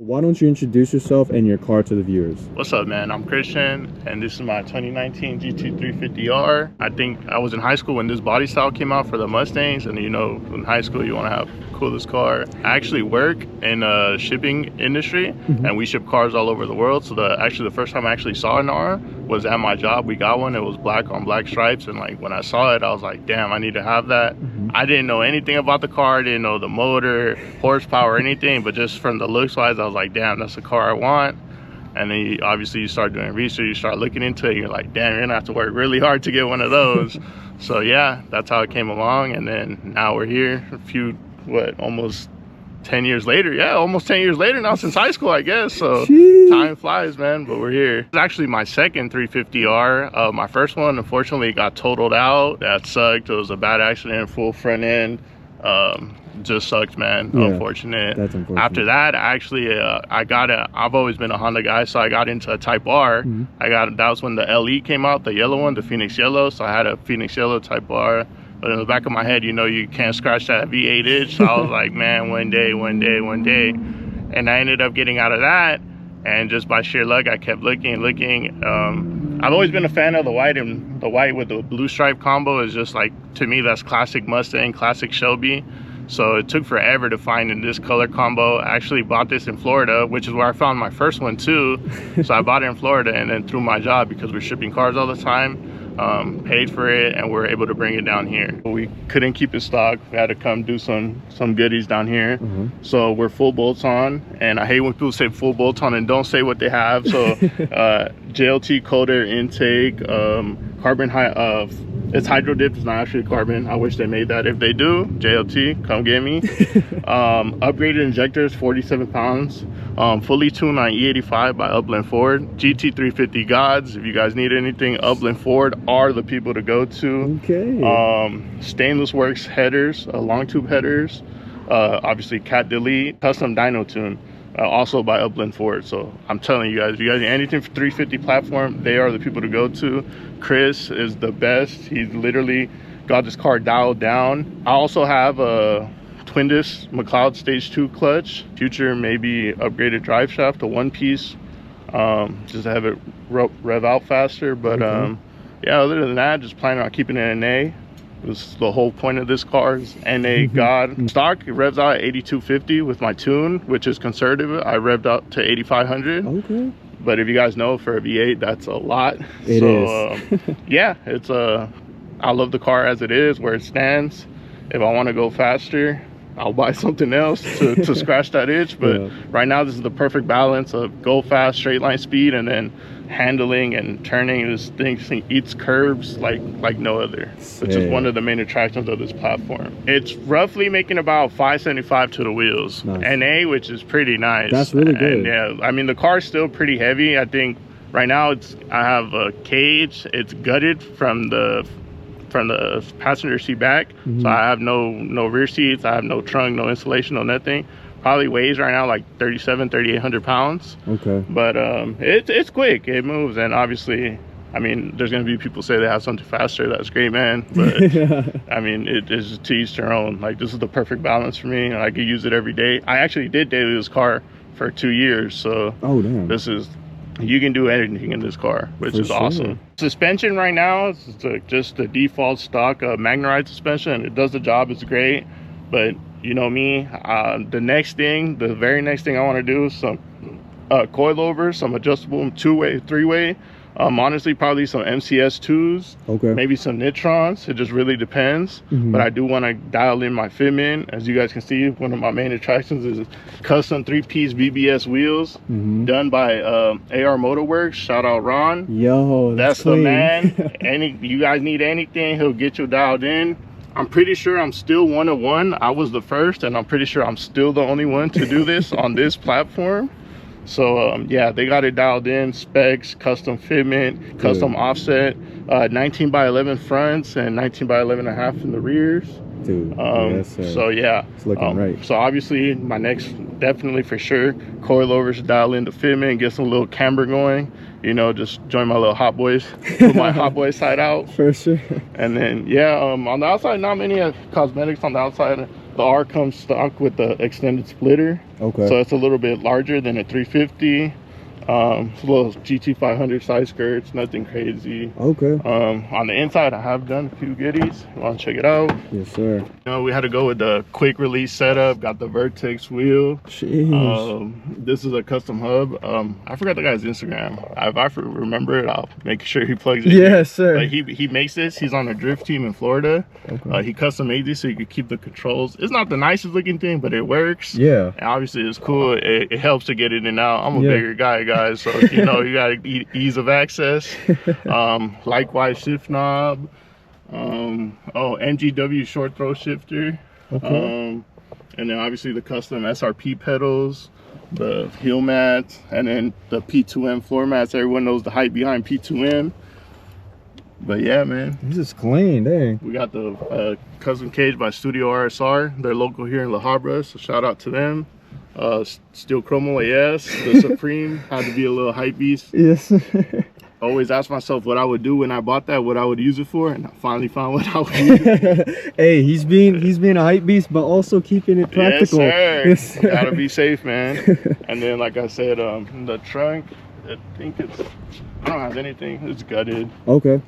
Why don't you introduce yourself and your car to the viewers? What's up, man? I'm Christian, and this is my 2019 GT350R. I think I was in high school when this body style came out for the Mustangs, and you know, in high school you want to have the coolest car. I actually work in a shipping industry, and we ship cars all over the world. So the first time I actually saw an R was at my job. We got one. It was black on black stripes, and like when I saw it, I was like, damn, I need to have that. I didn't know anything about the car. I didn't know the motor, horsepower, anything, but just from the looks wise, I was like, damn, that's the car I want. And then you start doing research, you start looking into it, you're like, damn, you're gonna have to work really hard to get one of those. So yeah, that's how it came along. And then now we're here almost 10 years later. Yeah, almost 10 years later now, since high school, I guess. So time flies, man, but we're here. It's actually my second 350R. My first one, unfortunately, got totaled out. That sucked. It was a bad accident, full front end. Just sucked, man. Yeah, unfortunate. That's unfortunate. After that, actually, I've always been a Honda guy, so I got into a Type R. That was when the LE came out, the yellow one, the Phoenix Yellow. So I had a Phoenix Yellow Type R. But in the back of my head, you know, you can't scratch that V8 itch. So I was like, man, one day. And I ended up getting out of that. And just by sheer luck, I kept looking. I've always been a fan of the white, and the white with the blue stripe combo is just like, to me, that's classic Mustang, classic Shelby. So it took forever to find in this color combo. I actually bought this in Florida, which is where I found my first one too. So I bought it in Florida, and then through my job, because we're shipping cars all the time, paid for it, and we're able to bring it down here. We couldn't keep it stock. We had to come do some goodies down here. So we're full bolts on, and I hate when people say full bolts on and don't say what they have. So JLT cold air intake, carbon it's hydro dipped, it's not actually carbon. I wish they made that. If they do, JLT, come get me. Upgraded injectors, 47 pounds. Fully tuned on E85 by Upland Ford. GT350 gods. If you guys need anything, Upland Ford are the people to go to. Okay. Stainless works headers, long tube headers. Obviously cat delete, custom dyno tune. Also by Upland Ford. So I'm telling you guys, if you guys need anything for 350 platform, they are the people to go to. Chris is the best. He's literally got this car dialed down. I also have a twin disc McLeod stage 2 clutch. Future maybe upgraded drive shaft to one piece, just to have it rev out faster. But yeah, other than that, just planning on keeping it in A. Was the whole point of this car is NA God. Stock, it revs out at 8250 with my tune, which is conservative. I revved up to 8500. Okay. But if you guys know, for a V8, that's a lot. It is. Yeah, it's I love the car as it is, where it stands. If I want to go faster, I'll buy something else to scratch that itch. But right now, this is the perfect balance of go fast, straight line speed, and then handling and turning. This thing eats curves like no other, which is one of the main attractions of this platform. It's roughly making about 575 to the wheels. NA, which is pretty nice. That's really good. And yeah, I mean, the car's still pretty heavy. I think right now I have a cage. It's gutted from the passenger seat back, so I have no rear seats. I have no trunk, no insulation, no nothing. Probably weighs right now like 3,800 pounds. Okay. But it's quick, it moves. And obviously, I mean, there's gonna be people say they have something faster. That's great, man, but I mean, it is to each their own. Like, this is the perfect balance for me, and I could use it every day. I actually did daily this car for 2 years, so this is, you can do anything in this car, which is awesome. Suspension right now is just the default stock Magna suspension. It does the job, it's great. But you know me, the very next thing I want to do is some coilovers, some adjustable two-way, three-way. Honestly, probably some MCS 2s, maybe some Nitrons. It just really depends. But I do want to dial in my fitment. As you guys can see, one of my main attractions is custom 3-piece BBS wheels done by AR Motorworks. Shout out Ron. Yo, that's the man. You guys need anything, he'll get you dialed in. I'm pretty sure I'm still one of one. I was the first, and I'm pretty sure I'm still the only one to do this on this platform. So yeah, they got it dialed in, specs, custom fitment, custom offset, 19 by 11 fronts and 19 by 11.5 in the rears. Dude, so yeah, it's looking right. So obviously my next, definitely for sure, coilovers, dial in the fitment, get some little camber going, you know, just join my little hot boys, put my hot boy side out for sure. And then yeah, on the outside, not many cosmetics on the outside. The R comes stock with the extended splitter. Okay. So it's a little bit larger than a 350. It's a little GT500 side skirts, nothing crazy. Okay. On the inside, I have done a few goodies. You want to check it out? Yes, sir. You know, we had to go with the quick release setup. Got the Vertex wheel. Jeez. This is a custom hub. I forgot the guy's Instagram. If I remember it, I'll make sure he plugs it. Yes, sir. But he makes this. He's on a drift team in Florida. Okay. He custom made this so you could keep the controls. It's not the nicest looking thing, but it works. Yeah. And obviously, it's cool. It helps to get in and out. I'm a bigger guy, guys, so you know you got ease of access. Likewise, shift knob. MGW short throw shifter. Okay. And then obviously the custom SRP pedals, the heel mats, and then the P2M floor mats. Everyone knows the hype behind P2M. But yeah, man, This is clean, dang. we got the custom cage by Studio RSR. They're local here in La Habra, so shout out to them. Steel chromo AS, the Supreme, had to be a little hype beast. Yes. Always asked myself what I would do when I bought that, what I would use it for, and I finally found what I would use it for. Hey, he's being a hype beast, but also keeping it practical. Yes, sir. Gotta be safe, man. And then, like I said, the trunk, I don't have anything. It's gutted. Okay.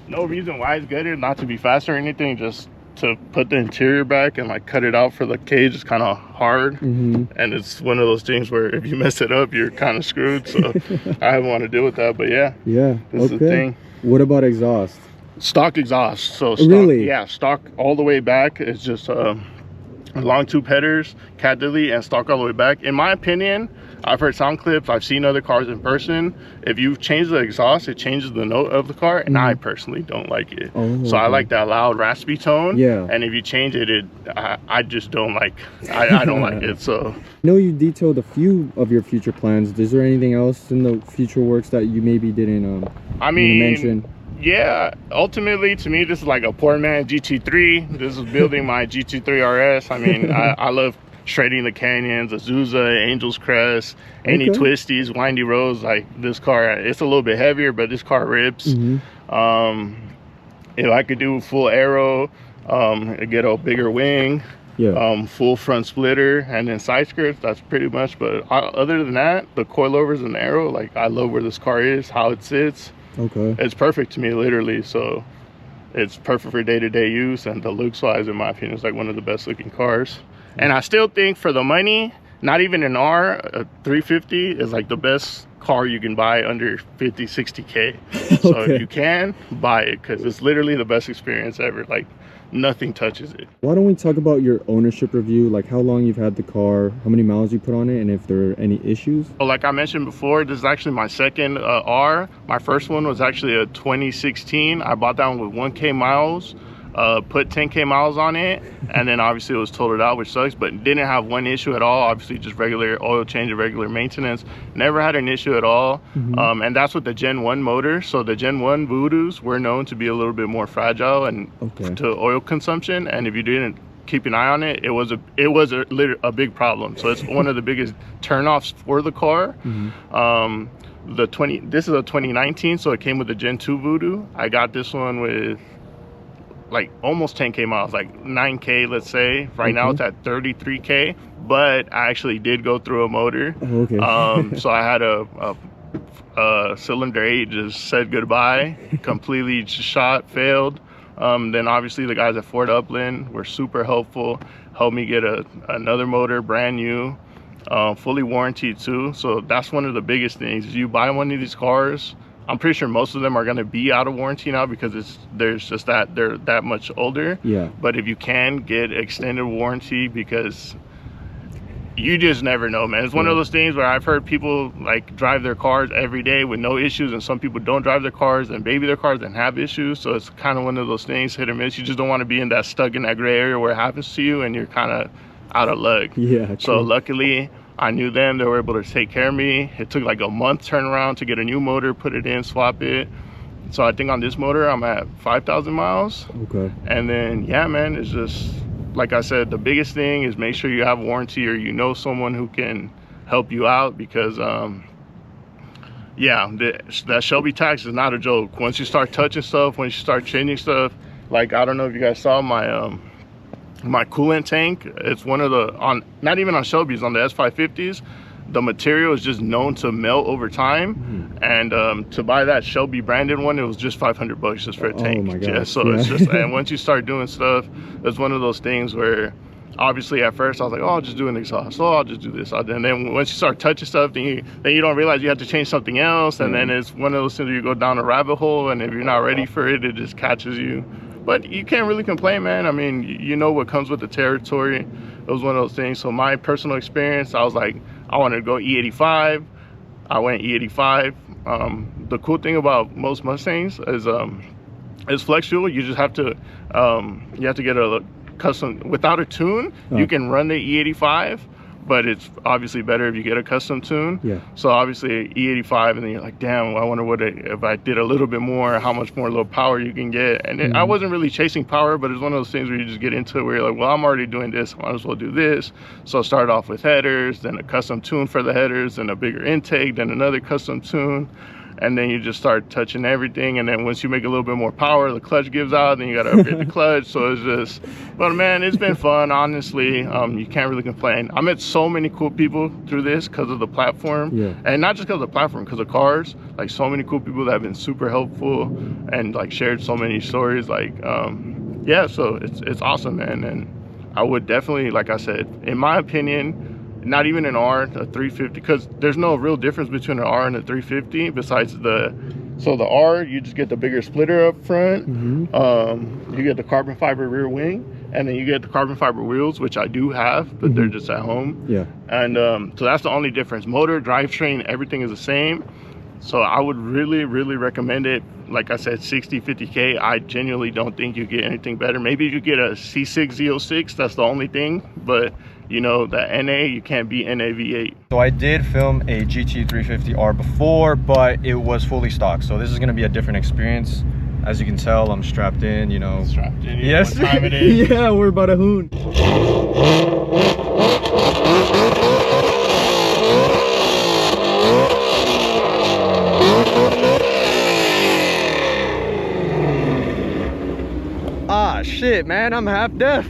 No reason why it's gutted, not to be fast or anything, just to put the interior back and like cut it out for the cage is kind of hard. And it's one of those things where if you mess it up, you're kind of screwed. So I haven't want to deal with that, but yeah, this is the thing. What about exhaust? Stock exhaust. So stock, really? Yeah, stock all the way back. It's just long tube headers, cat delete, and stock all the way back. In my opinion, I've heard sound clips, I've seen other cars in person. If you change the exhaust, it changes the note of the car, and I personally don't like it. So I like that loud, raspy tone. Yeah. And if you change it, I just don't like. I don't like it. So. I know you detailed a few of your future plans. Is there anything else in the future works that you maybe didn't mention? Yeah, ultimately to me this is like a poor man GT3. This is building my GT3 RS. I mean, I love shredding the canyons, Azusa, Angel's Crest, any twisties, windy roads. Like this car, it's a little bit heavier, but this car rips. If I could do full aero, get a bigger wing, full front splitter, and then side skirts, that's pretty much. But other than that, the coilovers and the aero, like I love where this car is, how it sits. It's perfect to me, literally. So it's perfect for day-to-day use, and the looks wise, in my opinion, it's like one of the best looking cars. And I still think for the money, not even an R, a 350 is like the best car you can buy under 50, 60K. So if you can, buy it, because it's literally the best experience ever. Like nothing touches it. Why don't we talk about your ownership review, like how long you've had the car, how many miles you put on it, and if there are any issues? Well, like I mentioned before, this is actually my second R. My first one was actually a 2016. I bought that one with 1K miles. Put 10K miles on it, and then obviously it was totaled out, which sucks, but didn't have one issue at all. Obviously just regular oil change and regular maintenance. Never had an issue at all. And that's with the Gen 1 motor. So the Gen 1 Voodoos were known to be a little bit more fragile and to oil consumption, and if you didn't keep an eye on it, it was a big problem. So it's one of the biggest turnoffs for the car. This is a 2019, so it came with the Gen 2 Voodoo. I got this one with like almost 10K miles, like 9K, let's say. Right now it's at 33K, but I actually did go through a motor. So I had a cylinder 8 just said goodbye, completely shot, failed. Then obviously the guys at Ford Upland were super helpful, helped me get another motor, brand new, fully warranted too. So that's one of the biggest things. If you buy one of these cars, I'm pretty sure most of them are going to be out of warranty now, because they're that much older. But if you can, get extended warranty, because you just never know, man. It's one of those things where I've heard people like drive their cars every day with no issues, and some people don't drive their cars and baby their cars and have issues. So it's kind of one of those things, hit or miss. You just don't want to be stuck in that gray area where it happens to you and you're kind of out of luck. So luckily I knew them. They were able to take care of me. It took like a month turnaround to get a new motor, put it in, swap it. So I think on this motor I'm at 5,000 miles. And then yeah, man, it's just like I said, the biggest thing is make sure you have warranty, or you know someone who can help you out, because yeah, that Shelby tax is not a joke. Once you start touching stuff, once you start changing stuff, like I don't know if you guys saw my my coolant tank, it's one of the, not even on Shelby's, on the S550s, the material is just known to melt over time. And to buy that Shelby branded one, it was just $500 just for a tank. Oh my gosh, yeah, so it's just, and once you start doing stuff, it's one of those things where obviously at first I was like, oh, I'll just do an exhaust, oh, I'll just do this, and then once you start touching stuff, then you don't realize you have to change something else, and then it's one of those things where you go down a rabbit hole, and if you're not ready for it, it just catches you. But you can't really complain, man. I mean, you know what comes with the territory. It was one of those things. So my personal experience, I was like, I wanted to go E85. I went E85. The cool thing about most Mustangs is flex fuel. You just have to get a custom, without a tune, you can run the E85, but it's obviously better if you get a custom tune. Yeah. So obviously E85, and then you're like, damn, I wonder what if I did a little bit more, how much more low power you can get. And I wasn't really chasing power, but it's one of those things where you just get into it where you're like, well, I'm already doing this, I might as well do this. So start off with headers, then a custom tune for the headers, then a bigger intake, then another custom tune. And then you just start touching everything, and then once you make a little bit more power, the clutch gives out, then you gotta upgrade the clutch. So it's just, but man, it's been fun, honestly. You can't really complain. I met so many cool people through this because of the platform. Yeah. And not just because of the platform, because of cars. Like, so many cool people that have been super helpful and like shared so many stories. Like, yeah, so it's awesome, man. And I would definitely, like I said, in my opinion, not even an R, a 350, because there's no real difference between an R and a 350 besides the R, you just get the bigger splitter up front. You get the carbon fiber rear wing, and then you get the carbon fiber wheels, which I do have, but they're just at home. Yeah. And so that's the only difference. Motor, drivetrain, everything is the same. So I would really, really recommend it. Like I said, 60, 50K, I genuinely don't think you get anything better. maybe you get a C6 Z06, that's the only thing, but you know, the NA, you can't beat NA V8. So I did film a GT350R before, but it was fully stock. So this is gonna be a different experience. As you can tell, I'm strapped in, you know. Strapped in, yes. What time it is. Yeah, we're about to hoon. Ah, shit, man, I'm half deaf.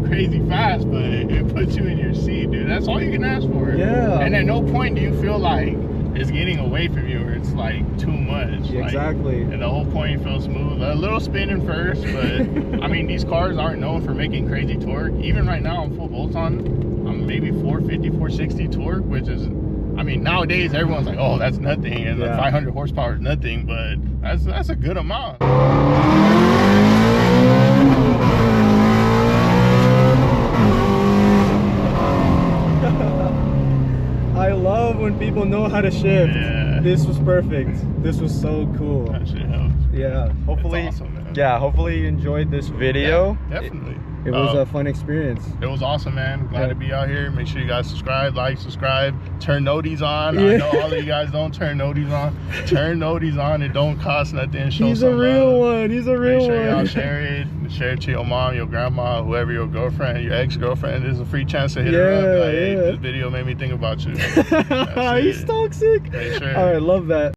Crazy fast, but it puts you in your seat, dude. That's all you can ask for. Yeah. And at no point do you feel like it's getting away from you or it's like too much. Exactly. Like, and the whole point feels smooth. A little spinning first, but I mean, these cars aren't known for making crazy torque. Even right now on full bolt-on, I'm maybe 450, 460 torque, which is, I mean, nowadays everyone's like, oh, that's nothing, and the 500 horsepower is nothing, but that's a good amount. I love when people know how to shift. Yeah. This was perfect. This was so cool. That shit helps. Yeah. Hopefully, awesome, man. Yeah. Hopefully you enjoyed this video. Yeah, definitely. It was a fun experience. It was awesome, man. Glad to be out here. Make sure you guys subscribe, like, subscribe, turn noties on. Yeah. I know all of you guys don't turn noties on. Turn noties on. It don't cost nothing. Show He's a real one. He's a real one. Make sure y'all share it. Share it to your mom, your grandma, whoever, your girlfriend, your ex-girlfriend. There's a free chance to hit her up. Like, hey, this video made me think about you. He's toxic. Make sure. All right, love that.